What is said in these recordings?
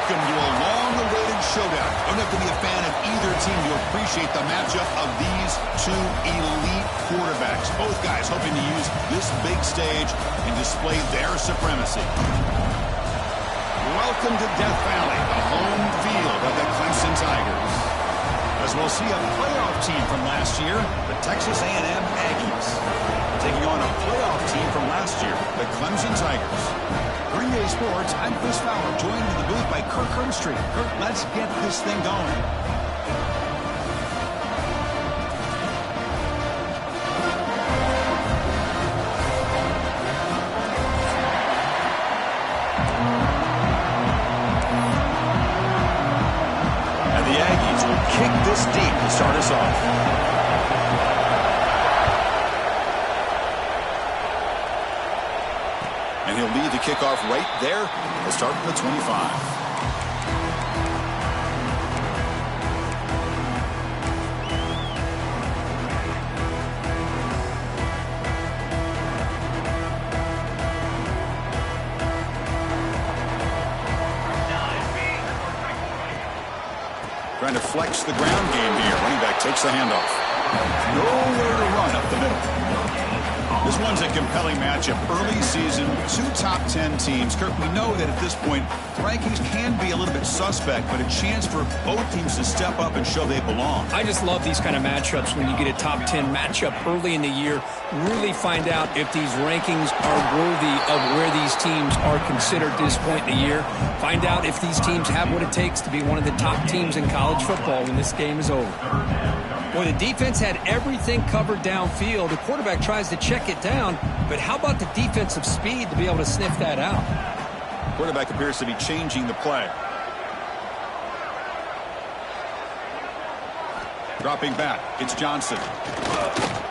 Welcome to a long-awaited showdown. You don't have to be a fan of either team to appreciate the matchup of these two elite quarterbacks. Both guys hoping to use this big stage and display their supremacy. Welcome to Death Valley, the home field of the Clemson Tigers. As we'll see a playoff team from last year, the Texas A&M Aggies, taking on a playoff team from last year, the Clemson Tigers. For EA Sports, I'm Chris Fowler, joined in the booth by Kirk Herbstreit. Kirk, let's get this thing going. And the Aggies will kick this deep to start us off. And he'll lead the kickoff right there. He'll start from the 25. Trying to flex the ground game here. Running back takes the handoff. Nowhere to run up the middle. This one's a compelling matchup. Early season, two top 10 teams. Kirk, we know that at this point, the rankings can be a little bit suspect, but a chance for both teams to step up and show they belong. I just love these kind of matchups when you get a top 10 matchup early in the year. Really find out if these rankings are worthy of where these teams are considered at this point in the year. Find out if these teams have what it takes to be one of the top teams in college football when this game is over. Boy, the defense had everything covered downfield. The quarterback tries to check it down, but how about the defensive speed to be able to sniff that out? Quarterback appears to be changing the play. Dropping back, it's Johnson.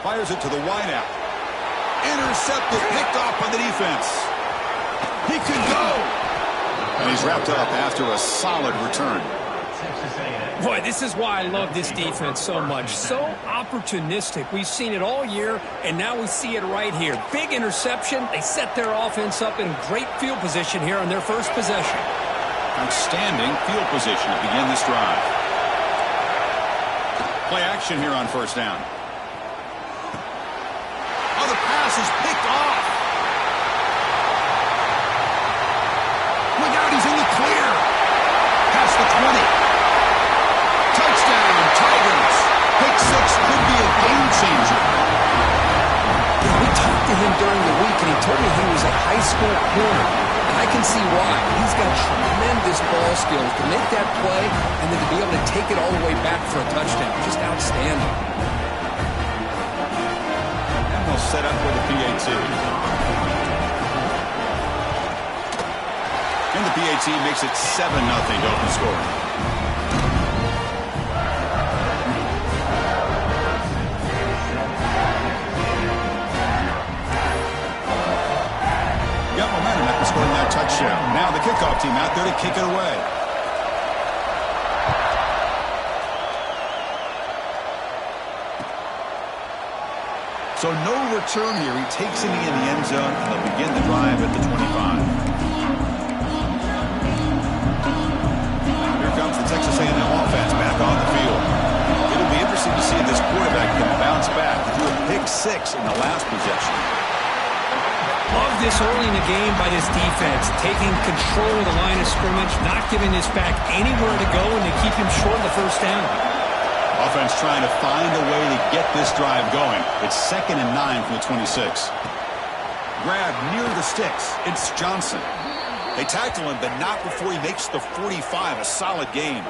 Fires it to the wideout. Intercepted, picked off by the defense. He could go. And he's wrapped up after a solid return. Boy, this is why I love this defense so much. So opportunistic. We've seen it all year, and now we see it right here. Big interception. They set their offense up in great field position here on their first possession. Outstanding field position to begin this drive. Play action here on first down. Oh, the pass is picked off. Look out, he's in the clear. Past the 20. Touchdown, Tigers. Pick six could be a game changer. Yeah, we talked to him during the week, and he told me he was a high school corner. And I can see why. He's got tremendous ball skills to make that play and then to be able to take it all the way back for a touchdown. Just outstanding. And they'll set up with the PAT. And the PAT makes it 7-0 to open score. Scoring that touchdown. Now the kickoff team out there to kick it away. So no return here. He takes it in the end zone, and they'll begin the drive at the 25. Here comes the Texas A&M offense back on the field. It'll be interesting to see if this quarterback can bounce back. He threw a pick six in the last possession. Love this early in the game by this defense, taking control of the line of scrimmage, not giving this back anywhere to go, and to keep him short of the first down. Offense trying to find a way to get this drive going. It's 2nd and 9 from the 26. Grab near the sticks. It's Johnson. They tackle him, but not before he makes the 45. A solid game.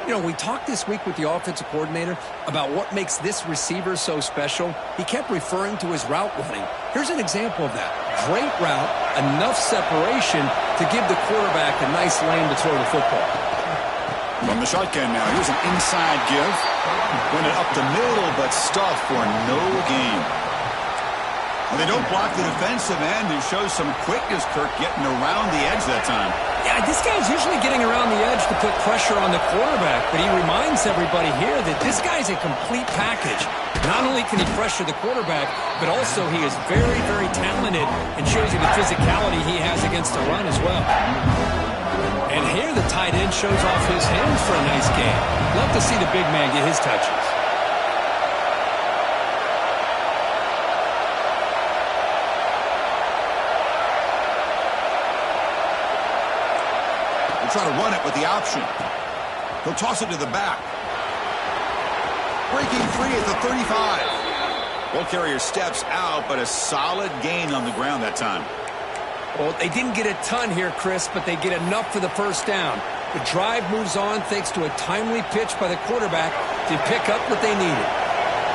You know, we talked this week with the offensive coordinator about what makes this receiver so special. He kept referring to his route running. Here's an example of that. Great route, enough separation to give the quarterback a nice lane to throw the football. From the shotgun now, here's an inside give. Went it up the middle, but stuffed for no gain. Well, they don't block the defensive end, who shows some quickness, Kirk, getting around the edge that time. Yeah, this guy's usually getting around the edge to put pressure on the quarterback, but he reminds everybody here that this guy's a complete package. Not only can he pressure the quarterback, but also he is very, very talented and shows you the physicality he has against the run as well. And here the tight end shows off his hands for a nice game. Love to see the big man get his touches. They'll try to run it with the option. He'll toss it to the back. Breaking free at the 35. Ball carrier steps out, but a solid gain on the ground that time. Well, they didn't get a ton here, Chris, but they get enough for the first down. The drive moves on thanks to a timely pitch by the quarterback to pick up what they needed.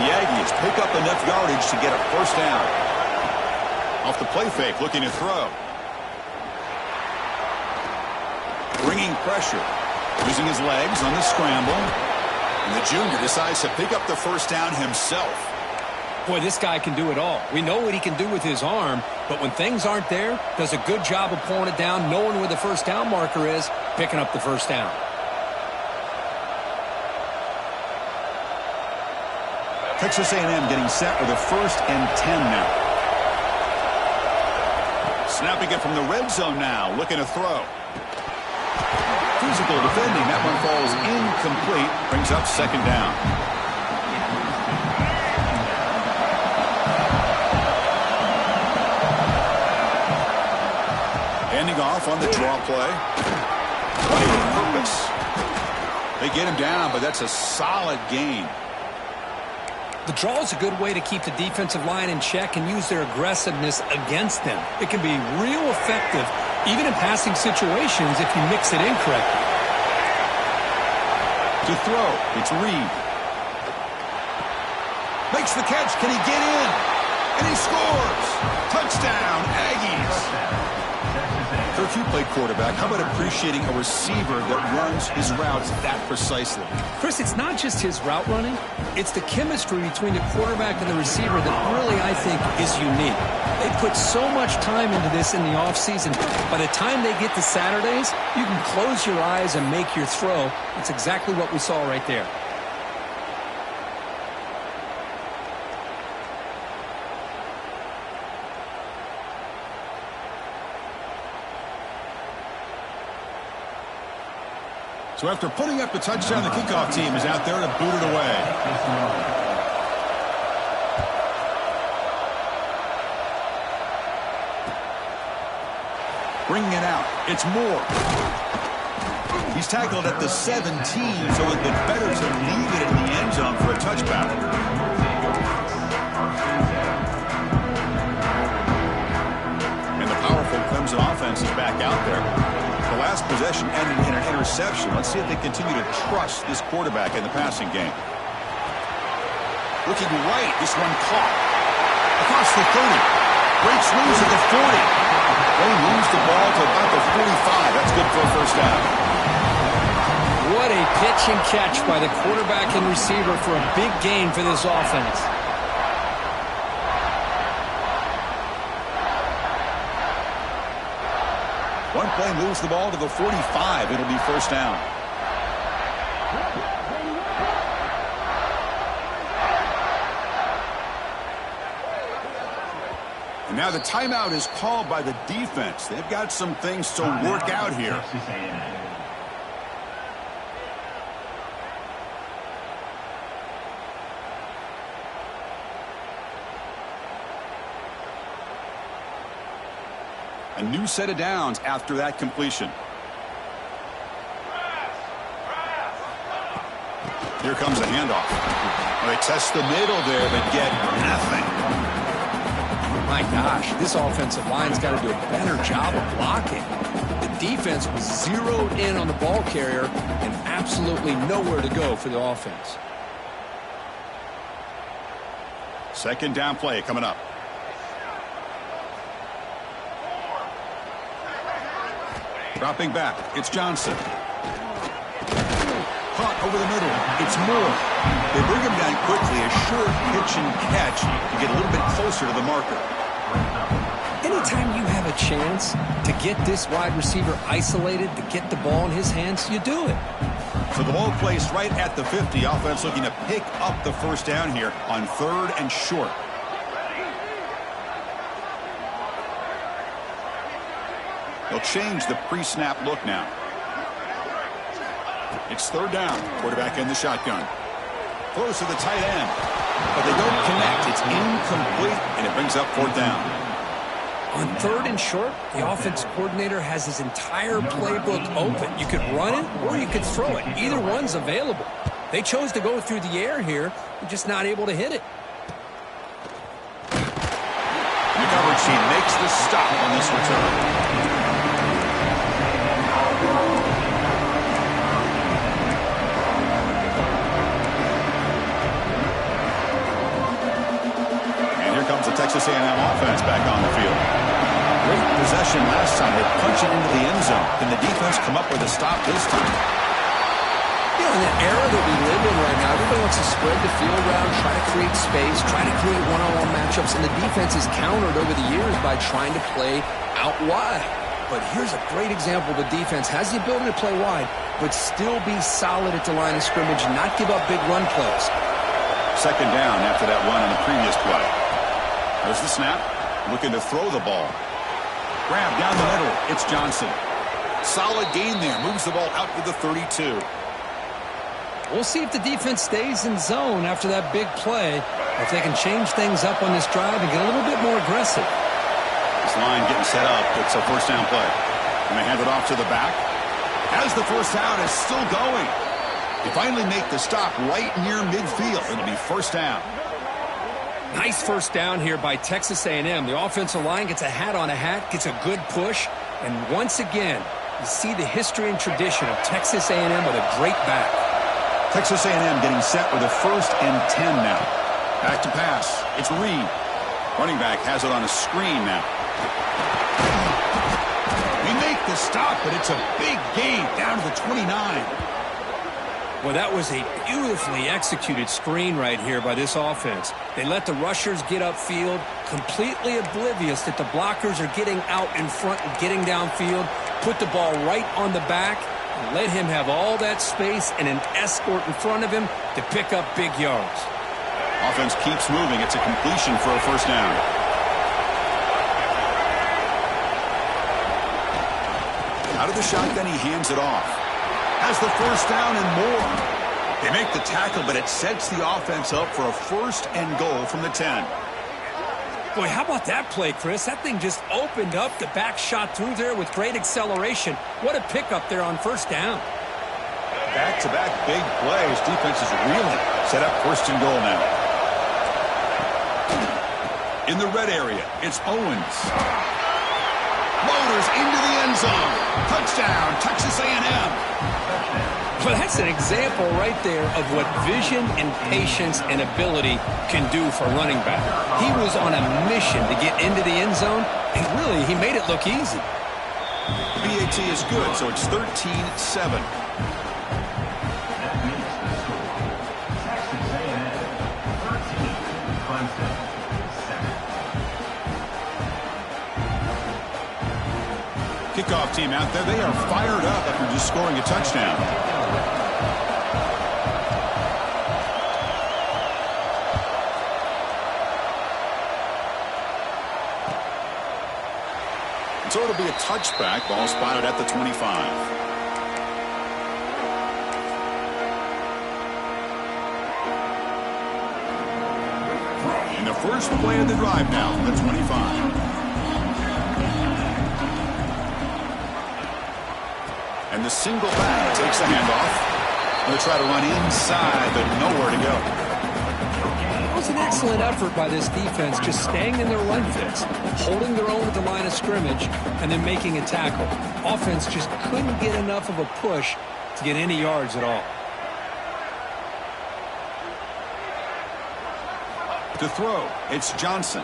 The Aggies pick up enough yardage to get a first down. Off the play fake, looking to throw. Bringing pressure. Using his legs on the scramble. And the junior decides to pick up the first down himself. Boy, this guy can do it all. We know what he can do with his arm, but when things aren't there, does a good job of pulling it down, knowing where the first down marker is, picking up the first down. Texas A&M getting set with a 1st and 10 now. Snapping it from the red zone now, looking to throw. Physical defending, that one falls incomplete, brings up 2nd down. Handing off on the draw play. Play with purpose. They get him down, but that's a solid gain. The draw is a good way to keep the defensive line in check and use their aggressiveness against them. It can be real effective, even in passing situations, if you mix it in correctly. To throw, it's Reed. Makes the catch. Can he get in? And he scores. Touchdown, Aggies. So if you play quarterback, how about appreciating a receiver that runs his routes that precisely? Chris, it's not just his route running. It's the chemistry between the quarterback and the receiver that really, I think, is unique. They put so much time into this in the offseason. By the time they get to Saturdays, you can close your eyes and make your throw. That's exactly what we saw right there. So after putting up the touchdown, the kickoff team is out there to boot it away. Bringing it out. It's Moore. He's tackled at the 17, so it'd been better to leave it in the end zone for a touchback. And the powerful Clemson offense is back out there. The last possession ended in an interception. Let's see if they continue to trust this quarterback in the passing game. Looking right, this one caught. Across the 30. Breaks loose at the 40. They moves the ball to about the 45. That's good for a first down. What a pitch and catch by the quarterback and receiver for a big gain for this offense. One play moves the ball to the 45. It'll be first down. And now the timeout is called by the defense. They've got some things to work out here. A new set of downs after that completion. Here comes a handoff. Well, they test the middle there, but get nothing. My gosh, this offensive line's got to do a better job of blocking. The defense was zeroed in on the ball carrier and absolutely nowhere to go for the offense. 2nd down play coming up. Dropping back, it's Johnson. Caught over the middle, it's Moore. They bring him down quickly, a short pitch and catch to get a little bit closer to the marker. Anytime you have a chance to get this wide receiver isolated, to get the ball in his hands, you do it. So the ball placed right at the 50. Offense looking to pick up the first down here on 3rd and short. They'll change the pre-snap look now. It's third down. Quarterback in the shotgun. Throws to the tight end. But they don't connect. It's incomplete, and it brings up fourth down. On third and short, the offense coordinator has his entire playbook open. You could run it or you could throw it. Either one's available. They chose to go through the air here. They're just not able to hit it. The coverage team makes the stop on this return. Texas A&M offense back on the field. Great possession last time. They punch it into the end zone. Can the defense come up with a stop this time? Yeah, in the era that we live in right now, everybody wants to spread the field around, try to create space, try to create one-on-one matchups, and the defense is countered over the years by trying to play out wide. But here's a great example. The defense has the ability to play wide, but still be solid at the line of scrimmage, not give up big run plays. Second down after that run on the previous play. There's the snap. Looking to throw the ball. Grab down the middle. It's Johnson. Solid gain there. Moves the ball out to the 32. We'll see if the defense stays in zone after that big play. If they can change things up on this drive and get a little bit more aggressive. This line getting set up. It's a first down play. And they hand it off to the back. As the first down is still going. They finally make the stop right near midfield. It'll be first down. Nice first down here by Texas A&M. The offensive line gets a hat on a hat, gets a good push, and once again, you see the history and tradition of Texas A&M with a great back. Texas A&M getting set with a 1st and 10 now. Back to pass. It's Reed. Running back has it on a screen now. They make the stop, but it's a big gain down to the 29. Well, that was a beautifully executed screen right here by this offense. They let the rushers get upfield, completely oblivious that the blockers are getting out in front and getting downfield, put the ball right on the back, and let him have all that space and an escort in front of him to pick up big yards. Offense keeps moving. It's a completion for a first down. Out of the shotgun, he hands it off. Has the first down and more. They make the tackle, but it sets the offense up for a 1st and goal from the 10. Boy, how about that play, Chris? That thing just opened up. The back shot through there with great acceleration. What a pickup there on first down. Back-to-back big plays. Defense is reeling. Set up 1st and goal now. In the red area, it's Owens. Motors into the end zone. Touchdown, Texas A&M. Well, that's an example right there of what vision and patience and ability can do for running back. He was on a mission to get into the end zone, and really, he made it look easy. BAT is good, so it's 13-7. Kickoff team out there. They are fired up after just scoring a touchdown. So it'll be a touchback. Ball spotted at the 25. And the first play of the drive now, the 25. And the single back takes the handoff. They'll try to run inside, but nowhere to go. It was an excellent effort by this defense, just staying in their run fits, holding their own at the line of scrimmage, and then making a tackle. Offense just couldn't get enough of a push to get any yards at all. To throw, it's Johnson.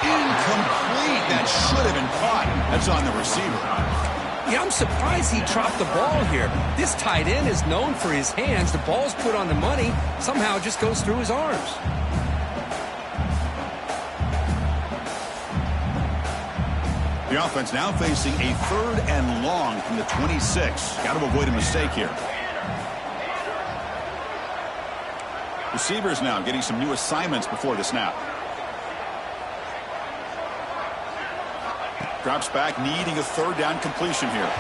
Incomplete. That should have been caught. That's on the receiver. Yeah, I'm surprised he dropped the ball here. This tight end is known for his hands. The ball's put on the money. Somehow it just goes through his arms. The offense now facing a 3rd and long from the 26. Got to avoid a mistake here. Receivers now getting some new assignments before the snap. Drops back, needing a 3rd down completion here.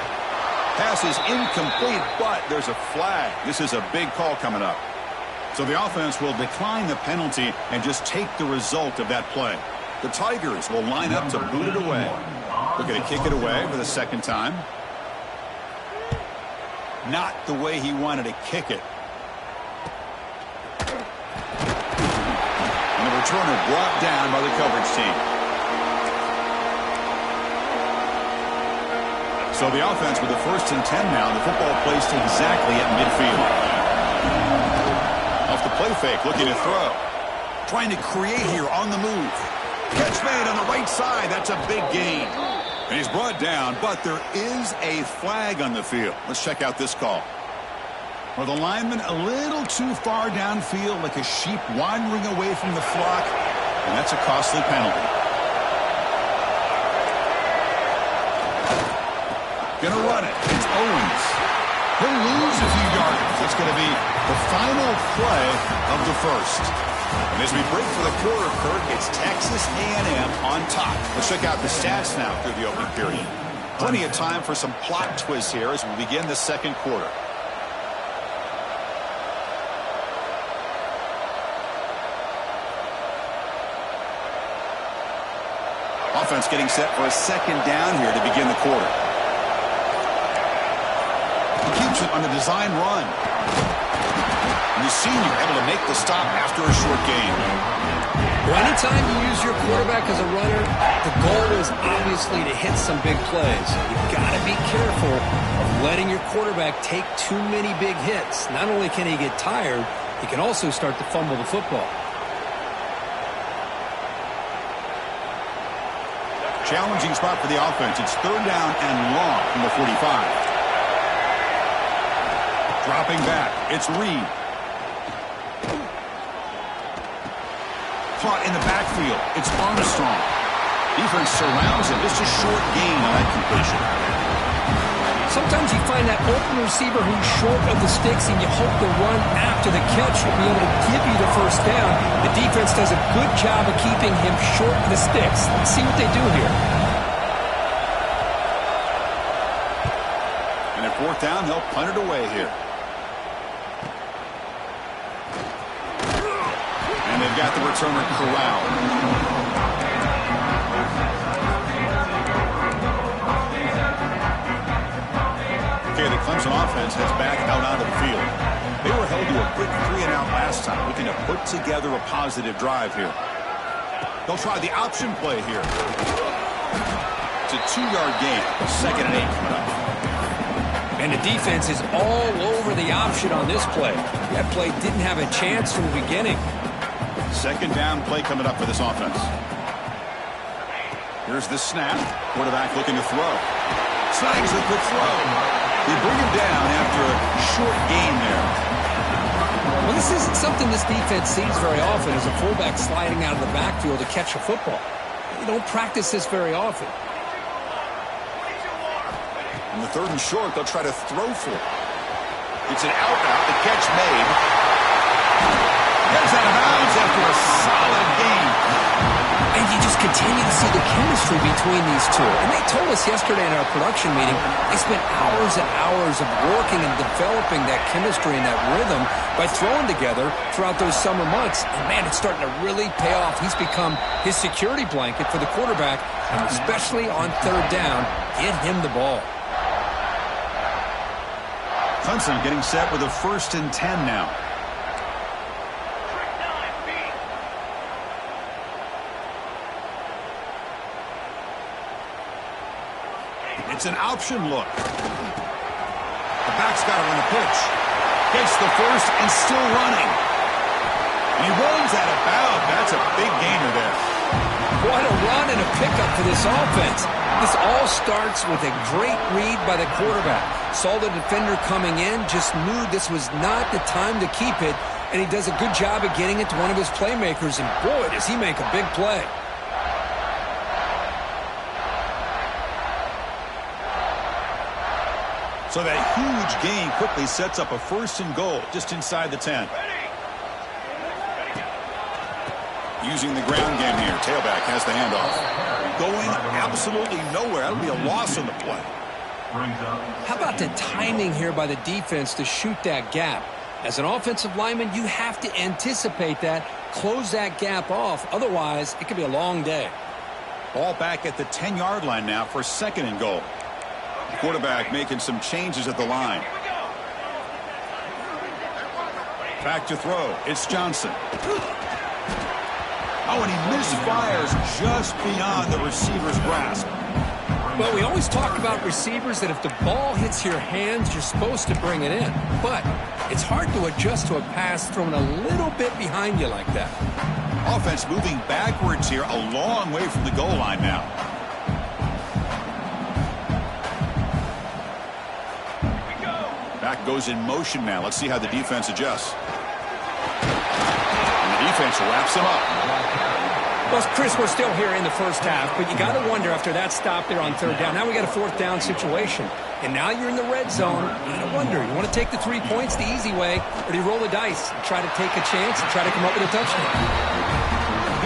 Pass is incomplete, but there's a flag. This is a big call coming up. So the offense will decline the penalty and just take the result of that play. The Tigers will line up to boot it away. Looking to kick it away for the second time. Not the way he wanted to kick it. And the returner brought down by the coverage team. So the offense with the 1st and 10 now. The football placed exactly at midfield. Off the play fake, looking to throw. Trying to create here on the move. Catch made on the right side. That's a big gain. And he's brought down, but there is a flag on the field. Let's check out this call. Well, the lineman a little too far downfield, like a sheep wandering away from the flock, and that's a costly penalty. Gonna run it. It's Owens. He'll lose a few yards. It's going to be the final play of the first. And as we break for the quarter, Kirk, it's Texas A&M on top. Let's check out the stats now through the opening period. Plenty of time for some plot twists here as we begin the second quarter. Offense getting set for a second down here to begin the quarter. He keeps it on the design run. And the senior able to make the stop after a short gain. Well, anytime you use your quarterback as a runner, the goal is obviously to hit some big plays. You've got to be careful of letting your quarterback take too many big hits. Not only can he get tired, he can also start to fumble the football. Challenging spot for the offense. It's 3rd down and long from the 45. Dropping back. It's Reed. Caught in the backfield. It's Armstrong. Defense surrounds him. Just a short gain on that completion. Sometimes you find that open receiver who's short of the sticks, and you hope the run after the catch will be able to give you the first down. The defense does a good job of keeping him short of the sticks. Let's see what they do here. And at 4th down, they'll punt it away here. And they've got the returner corralled. Okay, the Clemson offense heads back out onto the field. They were held to a quick 3-and-out last time, looking to put together a positive drive here. They'll try the option play here. It's a 2-yard gain. 2nd and 8 coming up. And the defense is all over the option on this play. That play didn't have a chance from the beginning. 2nd down play coming up for this offense. Here's the snap. Quarterback looking to throw. Snags a quick throw. They bring him down after a short gain there. Well, this isn't something this defense sees very often, as a fullback sliding out of the backfield to catch a football. You don't practice this very often. On the 3rd and short, they'll try to throw for it. It's an out route. The catch made. Gets out of bounds after a solid gain. And you just continue to see the chemistry between these two. And they told us yesterday in our production meeting, they spent hours and hours of working and developing that chemistry and that rhythm by throwing together throughout those summer months. And, man, it's starting to really pay off. He's become his security blanket for the quarterback, and especially on 3rd down, get him the ball. Clemson getting set with a 1st and 10 now. It's an option look. The back's got to run a pitch. Gets the first and still running. And he runs out of bounds. That's a big gainer there. What a run and a pickup for this offense. This all starts with a great read by the quarterback. Saw the defender coming in, just knew this was not the time to keep it, and he does a good job of getting it to one of his playmakers, and boy, does he make a big play. So that huge gain quickly sets up a 1st and goal just inside the 10. Using the ground game here. Tailback has the handoff. Going absolutely nowhere. That'll be a loss on the play. How about the timing here by the defense to shoot that gap? As an offensive lineman, you have to anticipate that, close that gap off. Otherwise, it could be a long day. Ball back at the 10-yard line now for 2nd and goal. The quarterback making some changes at the line. Back to throw. It's Johnson. Oh, and he misfires just beyond the receiver's grasp. Well, we always talk about receivers that if the ball hits your hands, you're supposed to bring it in. But it's hard to adjust to a pass thrown a little bit behind you like that. Offense moving backwards here, a long way from the goal line now. Back goes in motion now. Let's see how the defense adjusts. And the defense wraps him up. Well, Chris, we're still here in the first half, but you got to wonder after that stop there on 3rd down. Now we got a 4th down situation, and now you're in the red zone. You got to wonder, you want to take the 3 points the easy way, or do you roll the dice and try to take a chance and try to come up with a touchdown?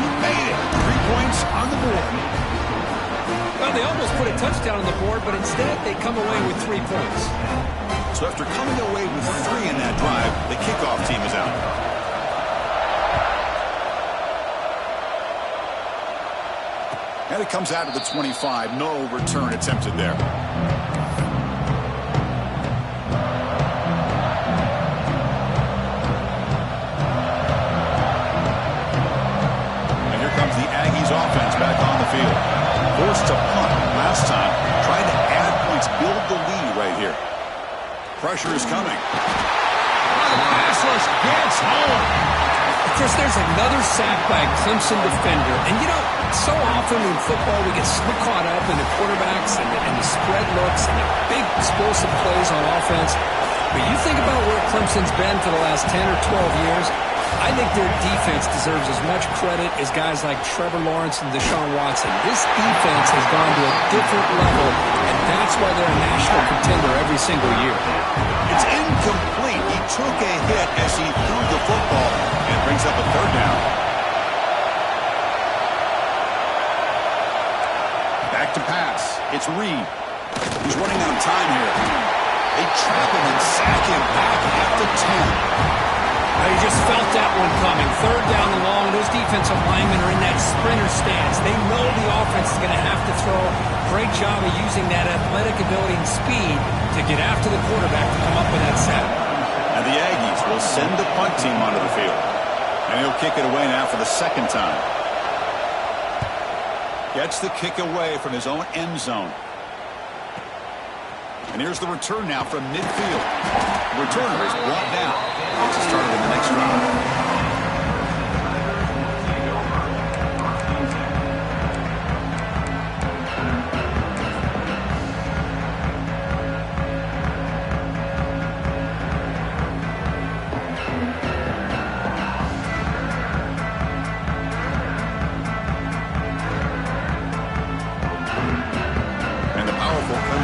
He made it. 3 points on the board. Well, they almost put a touchdown on the board, but instead they come away with 3 points. So after coming away with 3 in that drive, the kickoff team is out. And it comes out of the 25. No return attempted there. And here comes the Aggies offense back on the field. Forced to punt last time. Trying to add points, build the lead right here. Pressure is coming. Pass rush gets home. Chris, there's another sack by a Clemson defender. And, you know, so often in football we get so caught up in the quarterbacks and the spread looks and the big explosive plays on offense. But you think about where Clemson's been for the last 10 or 12 years, I think their defense deserves as much credit as guys like Trevor Lawrence and Deshaun Watson. This defense has gone to a different level, and that's why they're a national contender every single year. It's incomplete. He took a hit as he threw the football and brings up a 3rd down. Back to pass. It's Reed. He's running out of time here. They trap him and sack him back at the 10. You just felt that one coming. 3rd down and long. Those defensive linemen are in that sprinter stance. They know the offense is going to have to throw. Great job of using that athletic ability and speed to get after the quarterback to come up with that sack. And the Aggies will send the punt team onto the field. And he'll kick it away now for the 2nd time. Gets the kick away from his own end zone. And here's the return now from midfield. The returner is brought down. It's a start in the next round.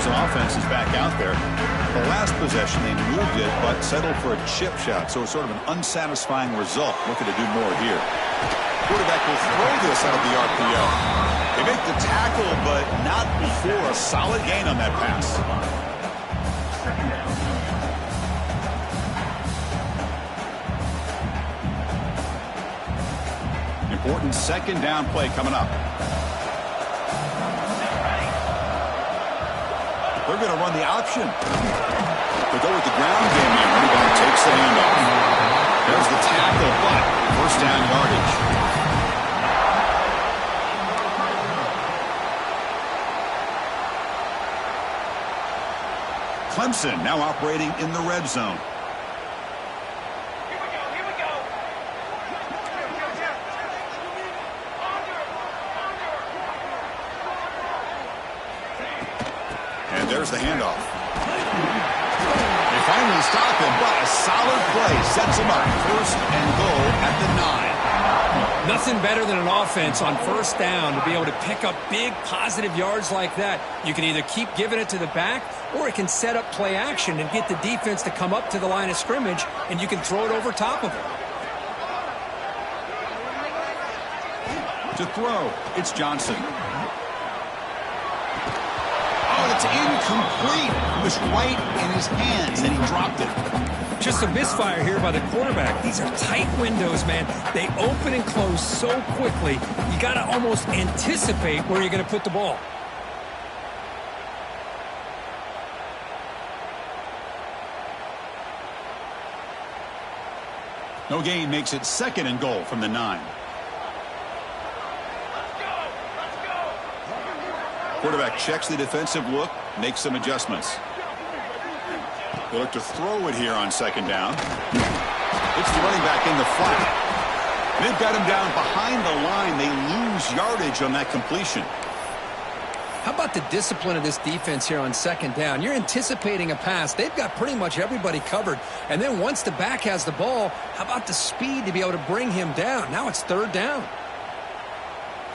Offense is back out there. The last possession, they moved it, but settled for a chip shot. So it's sort of an unsatisfying result. Looking to do more here. Quarterback will throw this out of the RPO. They make the tackle, but not before a solid gain on that pass. Important 2nd down play coming up. They're going to run the option. They go with the ground game here. Running back takes the handoff. There's the tackle, but 1st down yardage. Clemson now operating in the red zone. There's the handoff. They finally stop him, but a solid play sets him up. 1st and goal at the 9. Nothing better than an offense on 1st down to be able to pick up big positive yards like that. You can either keep giving it to the back, or it can set up play action and get the defense to come up to the line of scrimmage, and you can throw it over top of it. To throw, it's Johnson. It's incomplete. It was right in his hands, and he dropped it. Just a misfire here by the quarterback. These are tight windows, man. They open and close so quickly. You got to almost anticipate where you're going to put the ball. No gain makes it 2nd and goal from the 9. Quarterback checks the defensive look, makes some adjustments. They look to throw it here on 2nd down. It's the running back in the flat. They've got him down behind the line. They lose yardage on that completion. How about the discipline of this defense here on 2nd down? You're anticipating a pass. They've got pretty much everybody covered. And then once the back has the ball, how about the speed to be able to bring him down? Now it's 3rd down.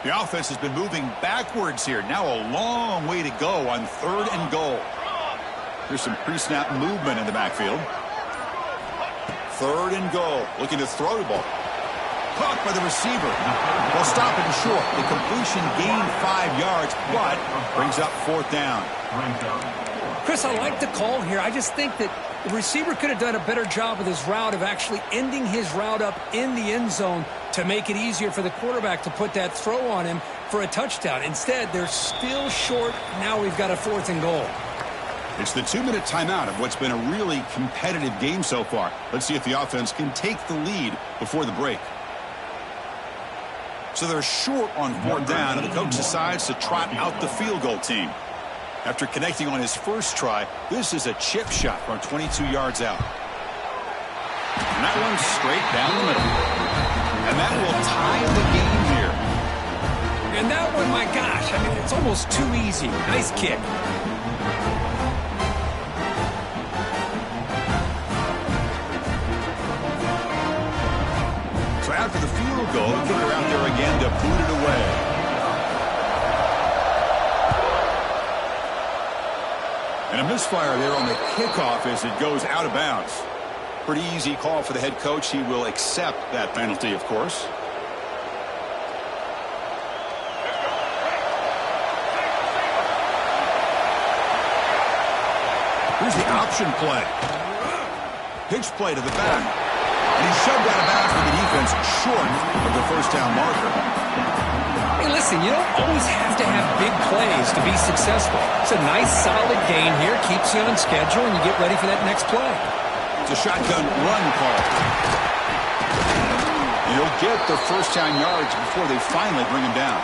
The offense has been moving backwards here. Now a long way to go on 3rd and goal. There's some pre-snap movement in the backfield. 3rd and goal. Looking to throw the ball. Caught by the receiver. Well, stop it short. The completion gained 5 yards, but brings up 4th down. Chris, I like the call here. I just think that the receiver could have done a better job with his route of actually ending his route up in the end zone to make it easier for the quarterback to put that throw on him for a touchdown. Instead, they're still short. Now we've got a 4th and goal. It's the 2-minute timeout of what's been a really competitive game so far. Let's see if the offense can take the lead before the break. So they're short on 4th down, and the coach decides to trot out the field goal team. After connecting on his first try, this is a chip shot from 22 yards out. And that one's straight down the middle. And that will tie the game here. And that one, my gosh, I mean, it's almost too easy. Nice kick. So after the field goal, the kicker out there again to boot it away. And a misfire there on the kickoff as it goes out of bounds. Pretty easy call for the head coach. He will accept that penalty, of course. Here's the option play. Pitch play to the back. And he's shoved out of bounds for the defense short of the 1st down marker. Hey, listen, you don't always have to have big plays to be successful. It's a nice, solid gain here. Keeps you on schedule, and you get ready for that next play. It's a shotgun run call. And he'll get the 1st down yards before they finally bring him down.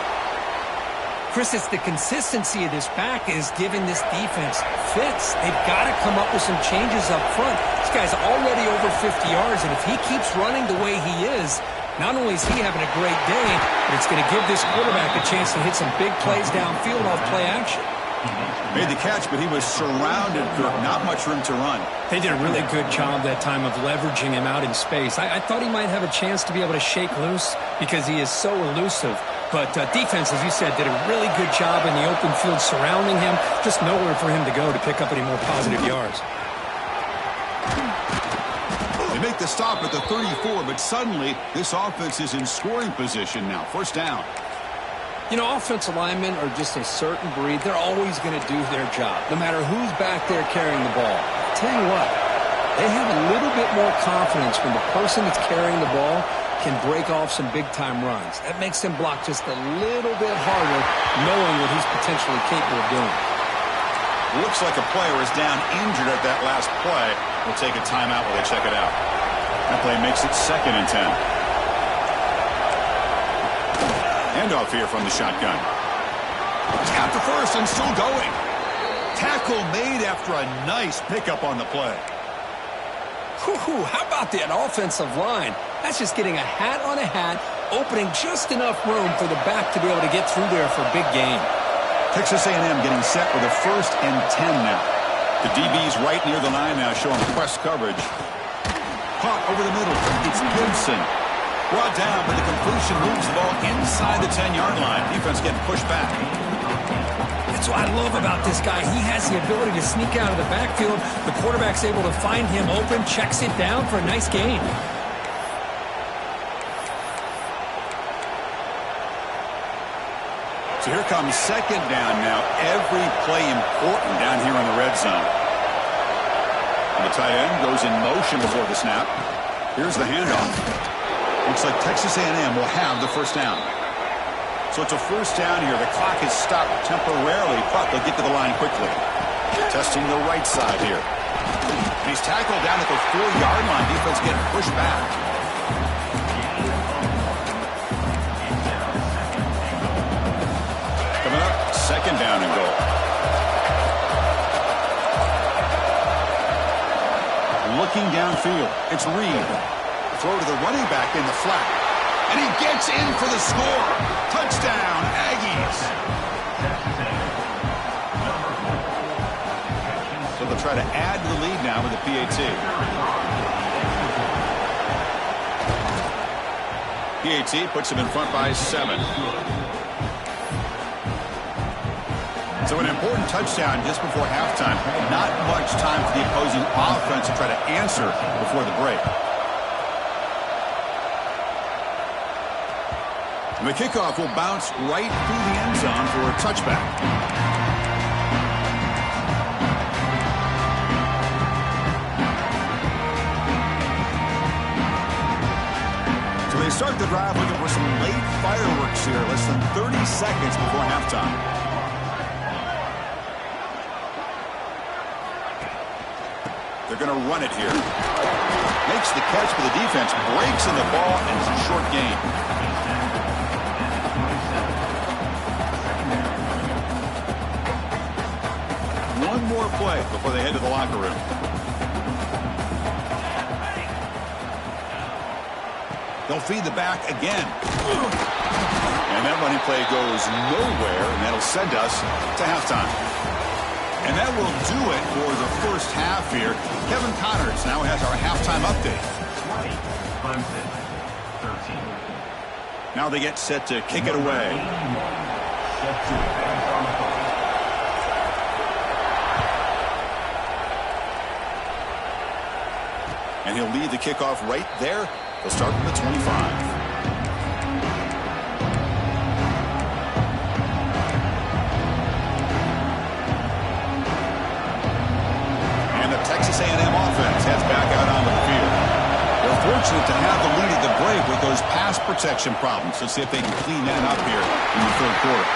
Chris, it's the consistency of this back is giving this defense fits. They've got to come up with some changes up front. This guy's already over 50 yards, and if he keeps running the way he is, not only is he having a great day, but it's going to give this quarterback a chance to hit some big plays downfield off play action. Made the catch, but he was surrounded, Kirk. Not much room to run. They did a really good job that time of leveraging him out in space. I thought he might have a chance to be able to shake loose because he is so elusive. But defense, as you said, did a really good job in the open field surrounding him. Just nowhere for him to go to pick up any more positive yards. They make the stop at the 34, but suddenly this offense is in scoring position now. 1st down. You know, offensive linemen are just a certain breed. They're always going to do their job, no matter who's back there carrying the ball. I'll tell you what, they have a little bit more confidence when the person that's carrying the ball can break off some big-time runs. That makes them block just a little bit harder, knowing what he's potentially capable of doing. Looks like a player is down injured at that last play. We'll take a timeout while they check it out. That play makes it 2nd and 10. Handoff here from the shotgun. It's got the 1st and still going. Tackle made after a nice pickup on the play. Whew, how about that offensive line? That's just getting a hat on a hat, opening just enough room for the back to be able to get through there for a big gain. Texas A&M getting set with a 1st and 10 now. The DB's right near the line now, showing press coverage. Caught over the middle. It's Clemson. Brought down, but the completion moves the ball inside the 10-yard line. Defense getting pushed back. That's what I love about this guy. He has the ability to sneak out of the backfield. The quarterback's able to find him open, checks it down for a nice gain. So here comes second down now. Every play important down here in the red zone. And the tight end goes in motion before the snap. Here's the handoff. Looks like Texas A&M will have the first down. So it's a first down here. The clock is stopped temporarily, but they'll get to the line quickly. Testing the right side here. And he's tackled down at the 4-yard line. Defense getting pushed back. Coming up, second down and goal. Looking downfield, it's Reed. Throw to the running back in the flat. And he gets in for the score. Touchdown, Aggies. So they'll try to add to the lead now with the PAT. PAT puts them in front by 7. So an important touchdown just before halftime. Not much time for the opposing offense to try to answer before the break. And the kickoff will bounce right through the end zone for a touchback. So they start the drive looking for some late fireworks here, less than 30 seconds before halftime. They're going to run it here. Makes the catch, but the defense breaks in the ball, and it's a short gain. One more play before they head to the locker room. They'll feed the back again. And that running play goes nowhere, and that'll send us to halftime. And that will do it for the first half here. Kevin Connors now has our halftime update. 20, Clemson, 13. Now they get set to kick it away. And he'll lead the kickoff right there. They'll start from the 25. Texas A&M offense heads back out onto the field. They're fortunate to have the lead at the break with those pass protection problems. Let's see if they can clean that up here in the third quarter.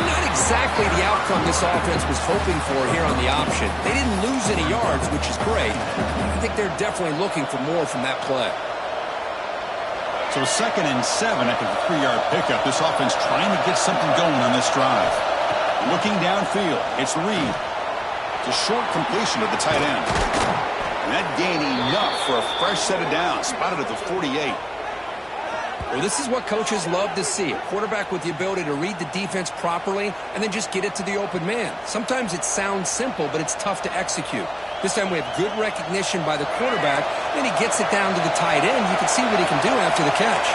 Not exactly the outcome this offense was hoping for here on the option. They didn't lose any yards, which is great. I think they're definitely looking for more from that play. So 2nd and 7 after the 3-yard pickup. This offense trying to get something going on this drive. Looking downfield, it's Reed. A short completion to the tight end. And that gain enough for a fresh set of downs. Spotted at the 48. Well, this is what coaches love to see. A quarterback with the ability to read the defense properly and then just get it to the open man. Sometimes it sounds simple, but it's tough to execute. This time we have good recognition by the quarterback. Then he gets it down to the tight end. You can see what he can do after the catch.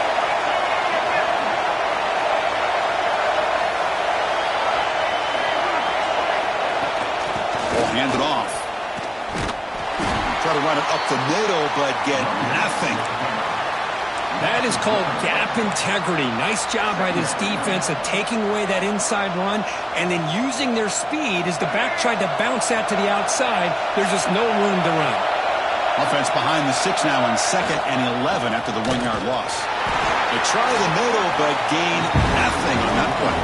Hand it off. Try to run it up the middle, but get nothing. That is called gap integrity. Nice job by this defense of taking away that inside run and then using their speed as the back tried to bounce that to the outside. There's just no room to run. Offense behind the 6 now in 2nd and 11 after the 1-yard loss. They try the middle, but gain nothing on that play.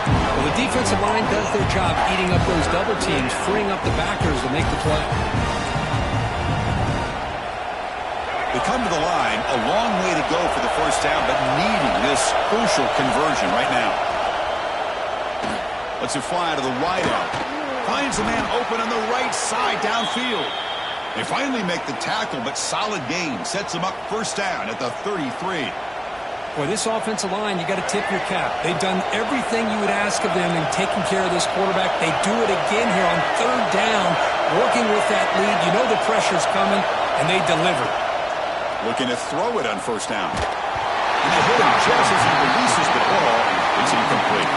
Well, the defensive line does their job eating up those double teams, freeing up the backers to make the play. They come to the line, a long way to go for the first down, but needing this crucial conversion right now. Lets it fly to the wideout. Finds a man open on the right side downfield. They finally make the tackle, but solid gain. Sets them up first down at the 33. Boy, this offensive line, you got to tip your cap. They've done everything you would ask of them in taking care of this quarterback. They do it again here on 3rd down, working with that lead. You know the pressure's coming, and they deliver. Looking to throw it on first down. And they hit him just as he releases the ball. It's incomplete.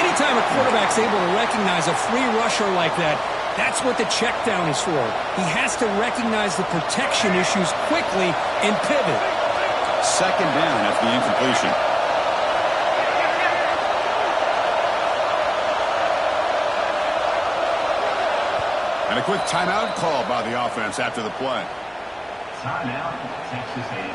Anytime a quarterback's able to recognize a free rusher like that, that's what the check down is for. He has to recognize the protection issues quickly and pivot. 2nd down after the incompletion. quick timeout call by the offense after the play. Timeout, Texas A&M.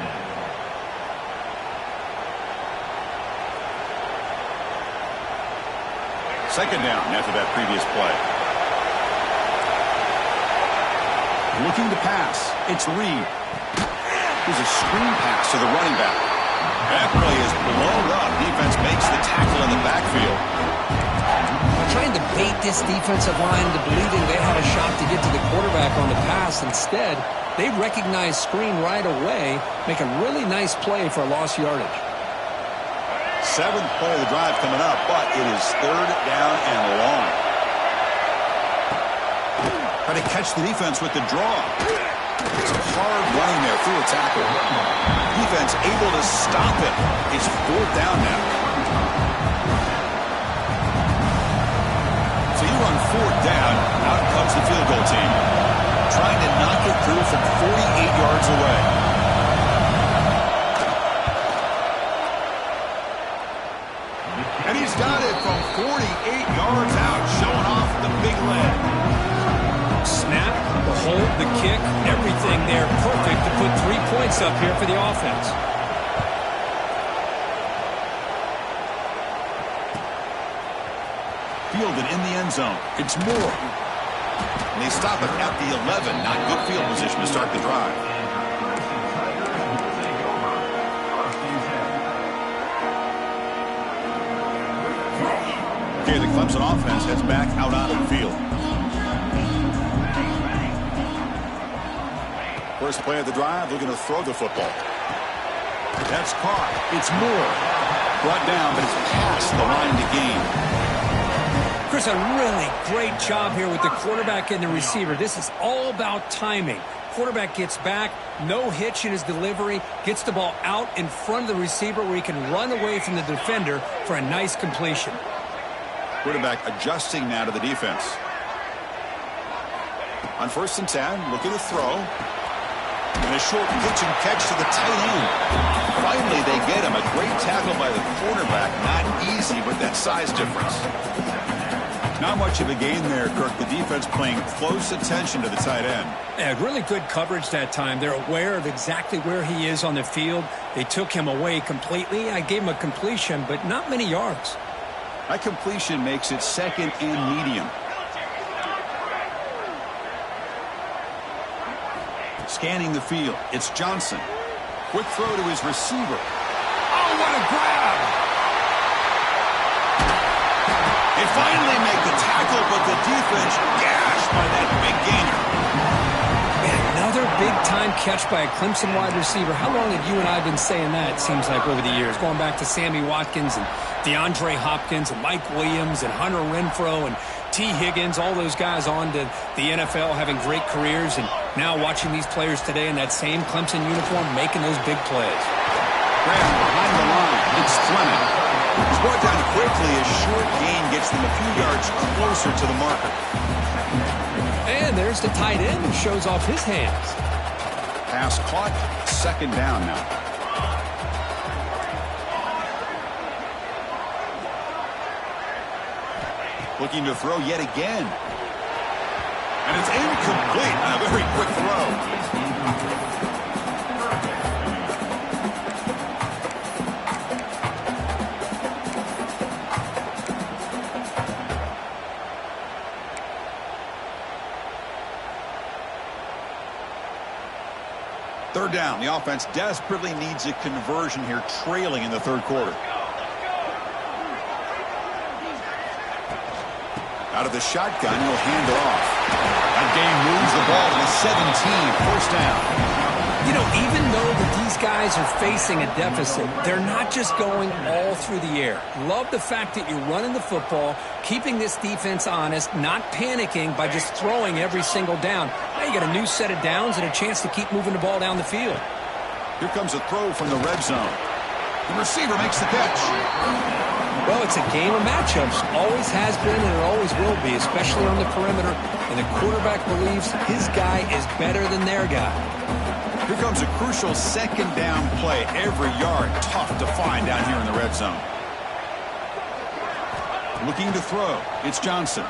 Second down after that previous play. Looking to pass. It's Reed. Here's a screen pass to the running back. That play is blown up. Defense makes the tackle in the backfield. Trying to bait this defensive line into believing they had a shot to get to the quarterback on the pass. Instead, they recognize screen right away, make a really nice play for a lost yardage. Seventh play of the drive coming up, but it is third down and long. Try to catch the defense with the draw. It's a hard running there through a tackle. Defense able to stop it. It's fourth down now. So you run fourth down, out comes the field goal team. Trying to knock it through from 48 yards away. And he's got it from 48 yards out, showing off the big leg. Snap, the hold, the kick, everything there perfect to put 3 points up here for the offense. Fielded in the end zone. It's Moore. And they stop it at the 11. Not good field position to start the drive. Okay, the Clemson offense heads back out onto the field. First play of the drive, looking to throw the football. That's caught. It's Moore. Brought down, but it's past the line to gain. Chris, a really great job here with the quarterback and the receiver. This is all about timing. Quarterback gets back, no hitch in his delivery, gets the ball out in front of the receiver where he can run away from the defender for a nice completion. Quarterback adjusting now to the defense. On 1st and 10, looking to throw. And a short pitch and catch to the tight end. Finally, they get him. A great tackle by the quarterback. Not easy, but that size difference. Not much of a gain there, Kirk. The defense paying close attention to the tight end. Yeah, really good coverage that time. They're aware of exactly where he is on the field. They took him away completely. I gave him a completion, but not many yards. That completion makes it second and medium. Scanning the field. It's Johnson. Quick throw to his receiver. Oh, what a grab! They finally make the tackle, but the defense gashed by that big gainer. Man, another big-time catch by a Clemson wide receiver. How long have you and I been saying that, it seems like, over the years? Going back to Sammy Watkins and DeAndre Hopkins and Mike Williams and Hunter Renfrow and T. Higgins, all those guys on to the NFL having great careers, and now watching these players today in that same Clemson uniform making those big plays. Graham behind the line. It's Fleming. He's brought down quickly. A short gain gets them a few yards closer to the marker. And there's the tight end who shows off his hands. Pass caught. Second down now. Looking to throw yet again. And it's incomplete on a very quick throw. Third down. The offense desperately needs a conversion here, trailing in the third quarter. Out of the shotgun, he'll hand it off. That game moves the ball to the 17, first down. You know, even though that these guys are facing a deficit, they're not just going all through the air. Love the fact that you're running the football, keeping this defense honest, not panicking by just throwing every single down. Now you got a new set of downs and a chance to keep moving the ball down the field. Here comes a throw from the red zone. The receiver makes the catch. Well, it's a game of matchups. Always has been and it always will be, especially on the perimeter. And the quarterback believes his guy is better than their guy. Here comes a crucial second down play. Every yard tough to find down here in the red zone. Looking to throw. It's Johnson.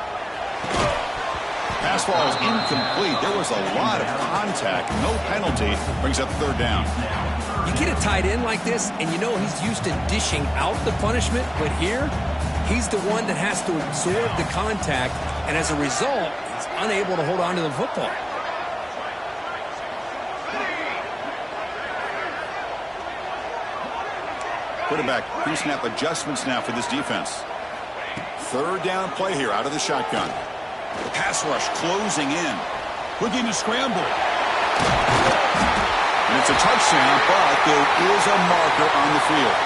Pass ball is incomplete. There was a lot of contact. No penalty. Brings up third down. You get a tight end like this, and you know he's used to dishing out the punishment, but here, he's the one that has to absorb the contact, and as a result, he's unable to hold on to the football. Quarterback pre-snap adjustments now for this defense. Third down play here out of the shotgun. The pass rush closing in. Looking to scramble. And it's a touchdown, but there is a marker on the field.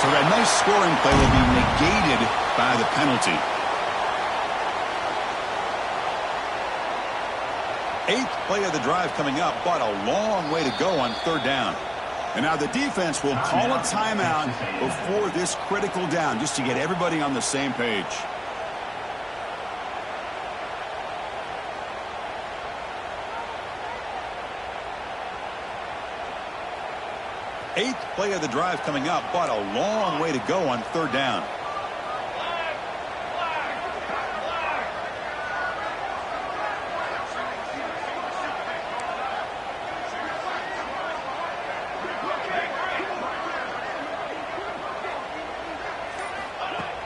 So that nice scoring play will be negated by the penalty. 8th play of the drive coming up, but a long way to go on third down. And now the defense will call a timeout before this critical down, just to get everybody on the same page. Eighth play of the drive coming up, but a long way to go on third down.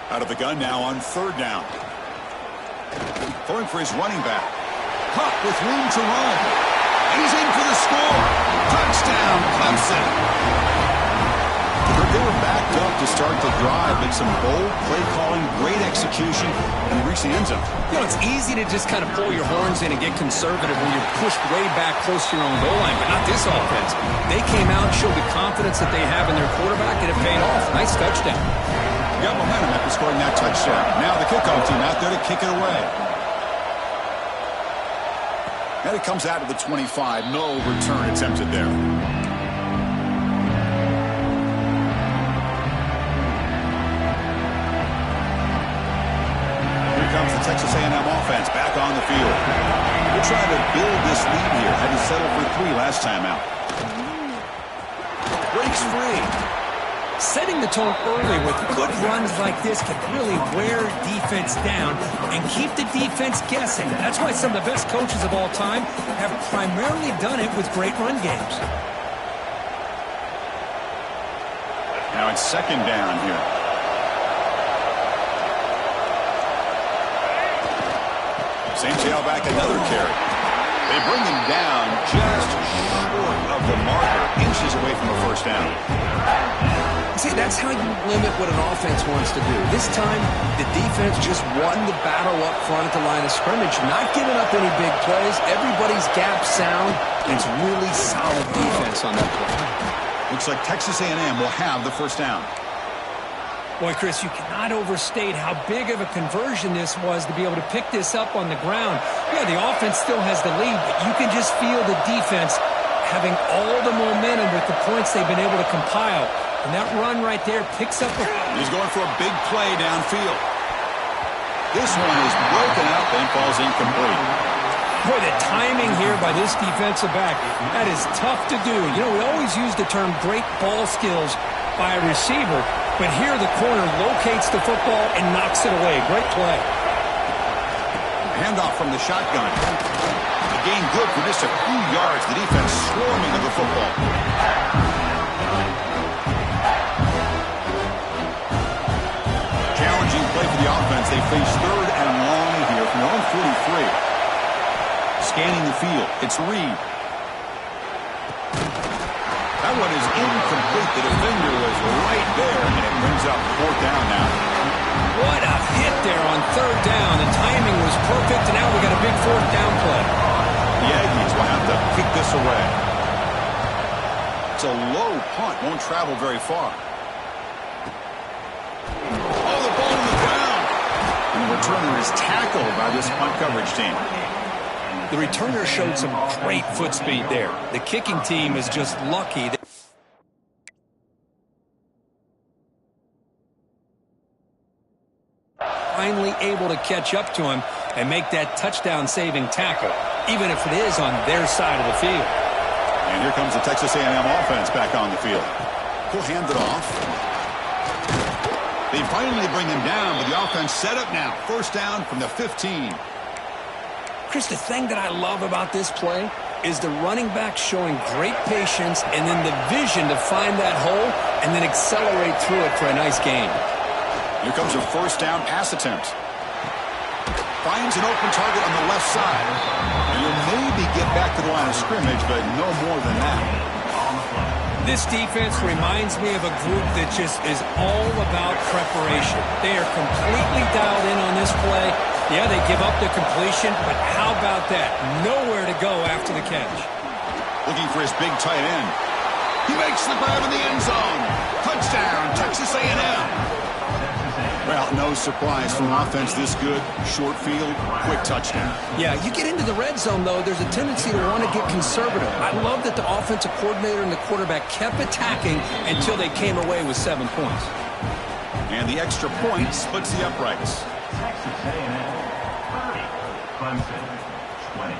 Out of the gun now on third down. Throwing for his running back. Huck with room to run. He's in for the score. Touchdown, Clemson. They were backed up to start the drive. Make some bold play calling, great execution, and reach the end zone. You know, it's easy to just kind of pull your horns in and get conservative when you're pushed way back close to your own goal line, but not this offense. They came out, showed the confidence that they have in their quarterback, and it paid off. Nice touchdown. Got momentum after scoring that touchdown. Now the kickoff team out there to kick it away. And it comes out of the 25. No return attempted there. Here comes the Texas A&M offense back on the field. They're trying to build this lead here. Had to settle for 3 last time out. Breaks free. Setting the tone early with good runs like this can really wear defense down and keep the defense guessing. That's why some of the best coaches of all time have primarily done it with great run games. Now it's second down here. St. Tailback, another carry. They bring him down just short of the marker, inches away from a first down. See, that's how you limit what an offense wants to do. This time, the defense just won the battle up front at the line of scrimmage, not giving up any big plays. Everybody's gap sound, and it's really solid defense on that play. Looks like Texas A&M will have the first down. Boy, Chris, you cannot overstate how big of a conversion this was to be able to pick this up on the ground. Yeah, the offense still has the lead, but you can just feel the defense having all the momentum with the points they've been able to compile. And that run right there picks up. He's going for a big play downfield. This one is broken up and falls incomplete. Boy, the timing here by this defensive back, that is tough to do. You know, we always use the term great ball skills by a receiver, but here the corner locates the football and knocks it away. Great play. Handoff from the shotgun. The gain good for just a few yards. The defense swarming of the football. Challenging play for the offense. They face third and long here from their own 43. Scanning the field. It's Reed. That one is incomplete. The defender was right there, and it brings up fourth down now. What a hit there on third down. The timing was perfect, and now we got a big fourth down play. The Aggies will have to kick this away. It's a low punt. Won't travel very far. Oh, the ball on the ground. And the returner is tackled by this punt coverage team. The returner showed some great foot speed there. The kicking team is just lucky. Finally able to catch up to him and make that touchdown-saving tackle, even if it is on their side of the field. And here comes the Texas A&M offense back on the field. He'll hand it off. They finally bring him down, but the offense set up now. First down from the 15. Chris, the thing that I love about this play is the running back showing great patience and then the vision to find that hole and then accelerate through it for a nice gain. Here comes a first down pass attempt. Finds an open target on the left side. And he'll maybe get back to the line of scrimmage, but no more than that. This defense reminds me of a group that just is all about preparation. They are completely dialed in on this play. Yeah, they give up the completion, but how about that? Nowhere to go after the catch. Looking for his big tight end. He makes the grab in the end zone. Touchdown, Texas A&M. Well, no surprise from offense this good. Short field, quick touchdown. Yeah, you get into the red zone, though, there's a tendency to want to get conservative. I love that the offensive coordinator and the quarterback kept attacking until they came away with 7 points. And the extra point splits the uprights. Texas A&M 30, Clemson 20.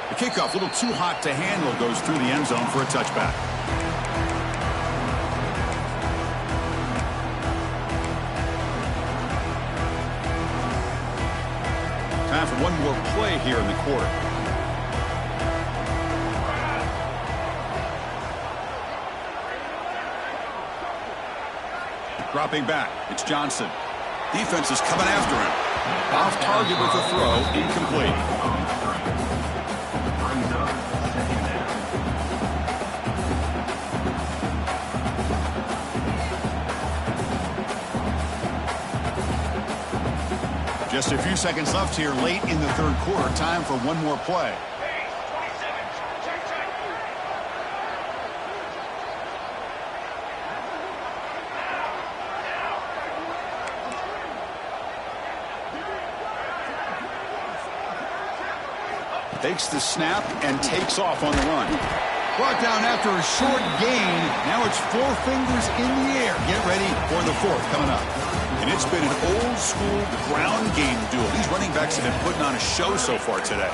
The kickoff, a little too hot to handle, goes through the end zone for a touchback. Time for one more play here in the quarter. Dropping back, it's Johnson. Defense is coming after him. Off target with the throw, incomplete. Brings up second down. Just a few seconds left here late in the third quarter. Time for one more play. Takes the snap and takes off on the run. Brought down after a short gain. Now it's 4 fingers in the air. Get ready for the fourth coming up. And it's been an old-school ground game duel. These running backs have been putting on a show so far today.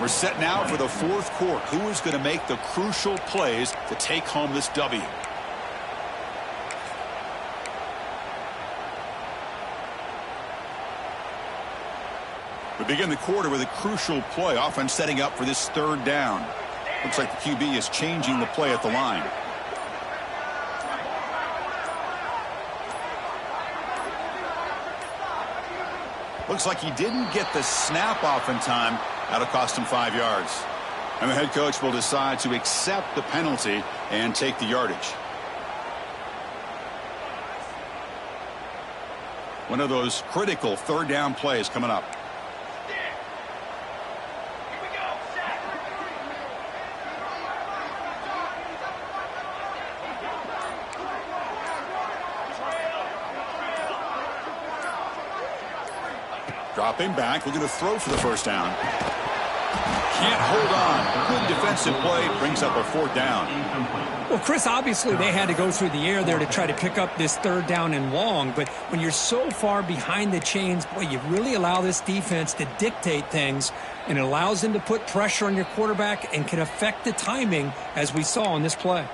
We're set now for the fourth quarter. Who is going to make the crucial plays to take home this W? We begin the quarter with a crucial play. Offense setting up for this third down. Looks like the QB is changing the play at the line. Looks like he didn't get the snap off in time. That'll cost him 5 yards. And the head coach will decide to accept the penalty and take the yardage. One of those critical third down plays coming up. Dropping back, looking to throw for the first down. Can't hold on. Good defensive play, brings up a fourth down. Well, Chris, obviously they had to go through the air there to try to pick up this third down and long, but when you're so far behind the chains, boy, you really allow this defense to dictate things, and it allows them to put pressure on your quarterback and can affect the timing, as we saw on this play.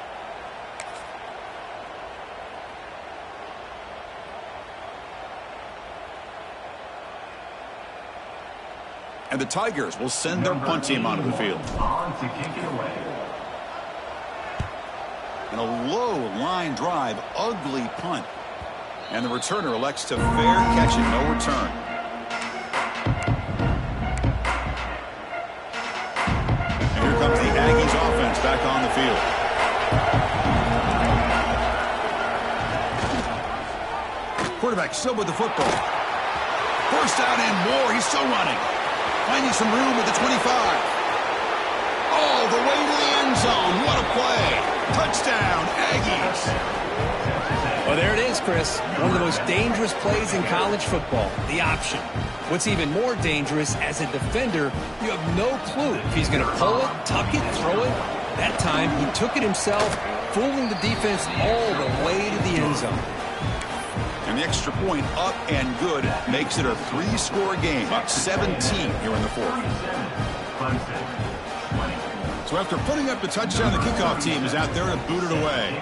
And the Tigers will send their punt team onto the field. On to kick it away. And a low line drive, ugly punt. And the returner elects to fair catch it, no return. And here comes the Aggies offense back on the field. Quarterback still with the football. First down and more, he's still running. Finding some room at the 25. All the way to the end zone. What a play. Touchdown, Aggies. Well, there it is, Chris. One of the most dangerous plays in college football, the option. What's even more dangerous, as a defender, you have no clue if he's going to pull it, tuck it, throw it. That time, he took it himself, fooling the defense all the way to the end zone. And the extra point up and good makes it a 3-score game. Up 17 here in the fourth. So after putting up the touchdown, the kickoff team is out there to boot it away.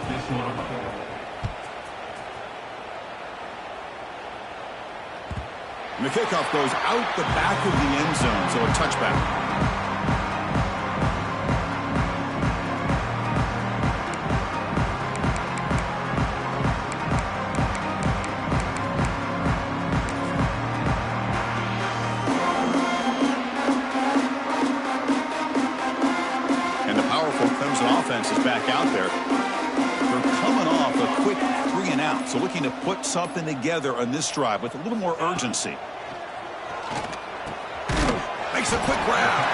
And the kickoff goes out the back of the end zone, so a touchback. Clemson offense is back out there. They're coming off a quick 3-and-out, so looking to put something together on this drive with a little more urgency. Makes a quick grab.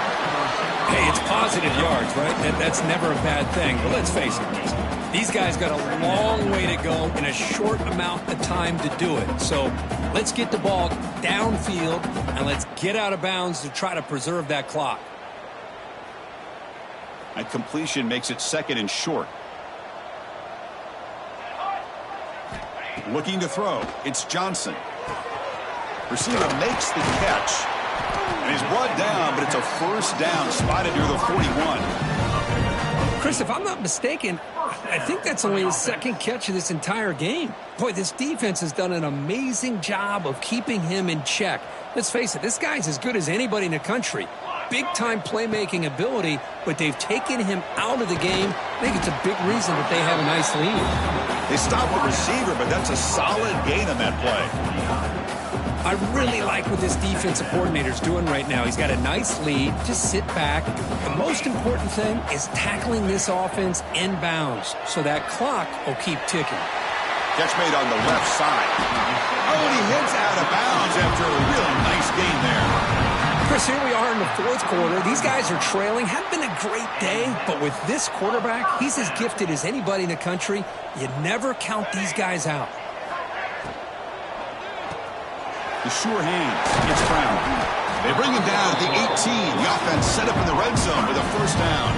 Hey, it's positive yards, right? That's never a bad thing. But let's face it, these guys got a long way to go in a short amount of time to do it. So let's get the ball downfield, and let's get out of bounds to try to preserve that clock. That completion makes it 2nd and short. Looking to throw. It's Johnson. Receiver makes the catch. And he's brought down, but it's a first down spotted near the 41. Chris, if I'm not mistaken, I think that's only his 2nd catch of this entire game. Boy, this defense has done an amazing job of keeping him in check. Let's face it, this guy's as good as anybody in the country. Big-time playmaking ability, but they've taken him out of the game. I think it's a big reason that they have a nice lead. They stopped the receiver, but that's a solid gain on that play. I really like what this defensive coordinator's doing right now. He's got a nice lead. Just sit back. The most important thing is tackling this offense inbounds so that clock will keep ticking. Catch made on the left side. Oh, and he hits out of bounds after a real nice gain there. Chris, here we are in the 4th quarter. These guys are trailing. Hadn't been a great day, but with this quarterback, he's as gifted as anybody in the country. You never count these guys out. The sure hands. It's Brown. They bring him down at the 18. The offense set up in the red zone with a first down.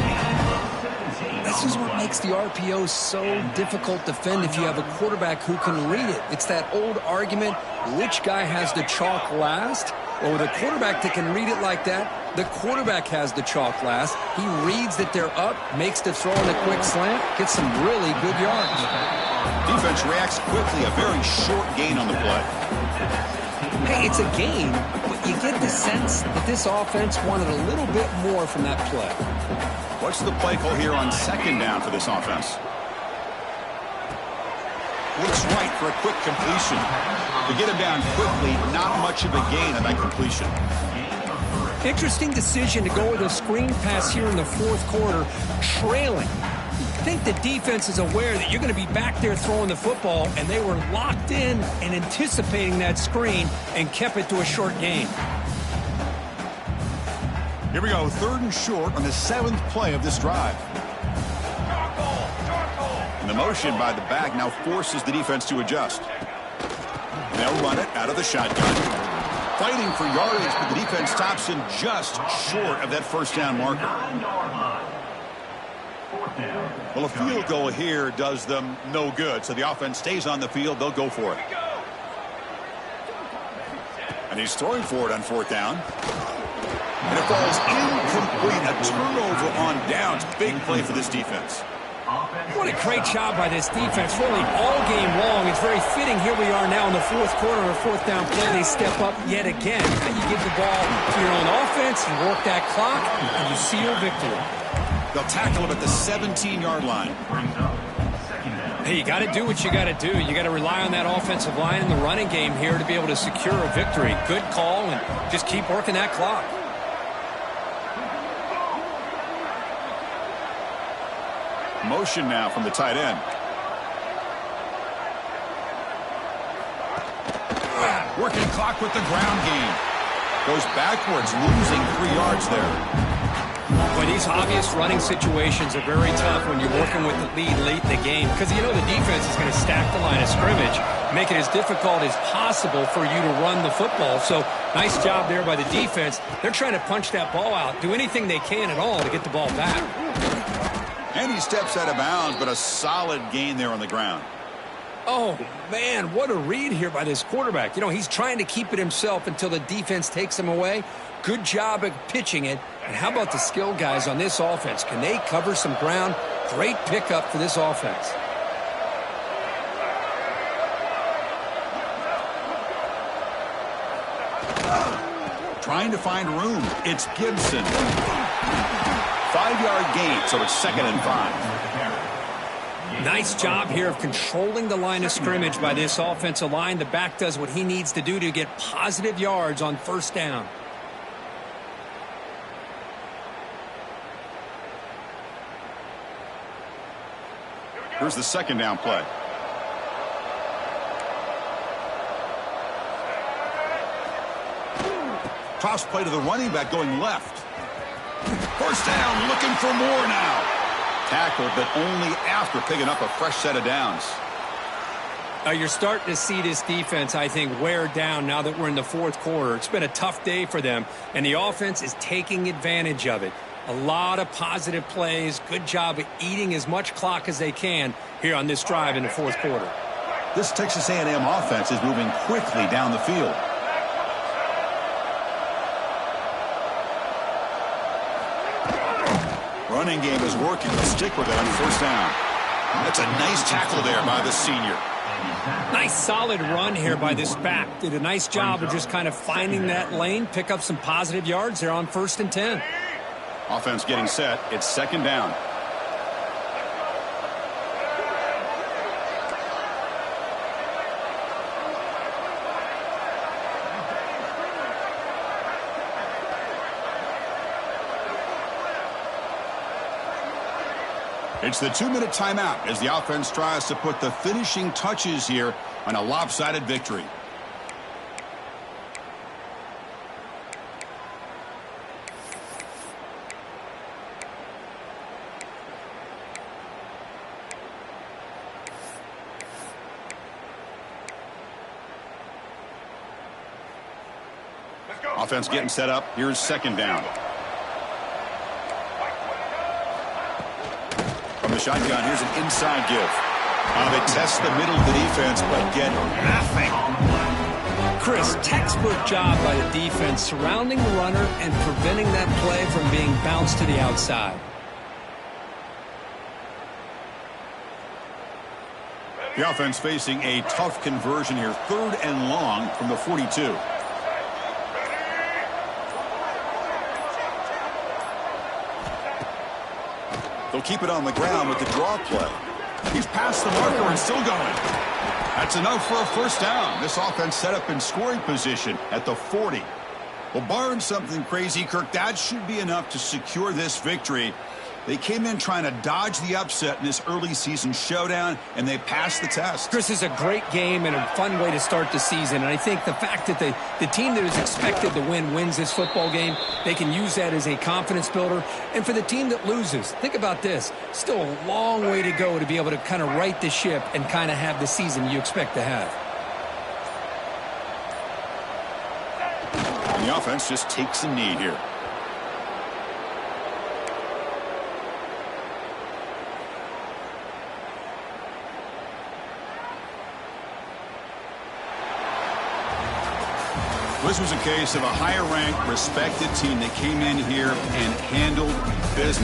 This is what makes the RPO so difficult to defend if you have a quarterback who can read it. It's that old argument, which guy has the chalk last? Well, with a quarterback that can read it like that, the quarterback has the chalk last. He reads that they're up, makes the throw in a quick slant, gets some really good yards. Defense reacts quickly, a very short gain on the play. Hey, it's a gain, but you get the sense that this offense wanted a little bit more from that play. What's the play call here on 2nd down for this offense? Looks right for a quick completion. To get him down quickly, not much of a gain on that completion. Interesting decision to go with a screen pass here in the 4th quarter, trailing. I think the defense is aware that you're going to be back there throwing the football, and they were locked in and anticipating that screen and kept it to a short gain. Here we go, 3rd and short on the 7th play of this drive. And the motion by the back now forces the defense to adjust. They'll run it out of the shotgun. Fighting for yardage, but the defense stops him just short of that first down marker. Well, a field goal here does them no good, so the offense stays on the field. They'll go for it. And he's throwing for it on 4th down. And it falls incomplete. A turnover on downs. Big play for this defense. What a great job by this defense, really all game long. It's very fitting. Here we are now in the 4th quarter, a 4th down play. They step up yet again. And you give the ball to your own offense, you work that clock, and you seal victory. They'll tackle him at the 17-yard line. Hey, you got to do what you got to do. You got to rely on that offensive line in the running game here to be able to secure a victory. Good call, and just keep working that clock. Motion now from the tight end. Working clock with the ground game. Goes backwards, losing 3 yards there. Boy, these obvious running situations are very tough when you're working with the lead late in the game because you know the defense is going to stack the line of scrimmage, make it as difficult as possible for you to run the football. So nice job there by the defense. They're trying to punch that ball out, do anything they can at all to get the ball back. And he steps out of bounds, but a solid gain there on the ground. Oh, man, what a read here by this quarterback. You know, he's trying to keep it himself until the defense takes him away. Good job of pitching it. And how about the skill guys on this offense? Can they cover some ground? Great pickup for this offense. Trying to find room. It's Gibson. 5-yard gain, so it's 2nd and 5. Nice job here of controlling the line of scrimmage by this offensive line. The back does what he needs to do to get positive yards on 1st down. Here's the 2nd down play. Toss play to the running back going left. 1st down, looking for more now. Tackled, but only after picking up a fresh set of downs. You're starting to see this defense, I think, wear down now that we're in the 4th quarter. It's been a tough day for them, and the offense is taking advantage of it. A lot of positive plays. Good job of eating as much clock as they can here on this drive in the 4th quarter. This Texas A&M offense is moving quickly down the field. Running game is working. Let's stick with it on 1st down. That's a nice tackle there by the senior. Nice solid run here by this back. Did a nice job of just kind of finding that lane, pick up some positive yards there on 1st and 10. Offense getting set. It's 2nd down. It's the 2-minute timeout as the offense tries to put the finishing touches here on a lopsided victory. Offense getting set up. Here's 2nd down. From the shotgun, here's an inside give. They test the middle of the defense, but get nothing. Chris, textbook job by the defense surrounding the runner and preventing that play from being bounced to the outside. The offense facing a tough conversion here. 3rd and long from the 42. They'll keep it on the ground with the draw play. He's past the marker and still going. That's enough for a 1st down. This offense set up in scoring position at the 40. Well, barring something crazy, Kirk, that should be enough to secure this victory. They came in trying to dodge the upset in this early season showdown, and they passed the test. Chris, is a great game and a fun way to start the season. And I think the fact that the team that is expected to win wins this football game, they can use that as a confidence builder. And for the team that loses, think about this. Still a long way to go to be able to kind of right the ship and kind of have the season you expect to have. And the offense just takes a knee here. This was a case of a higher-ranked, respected team that came in here and handled business.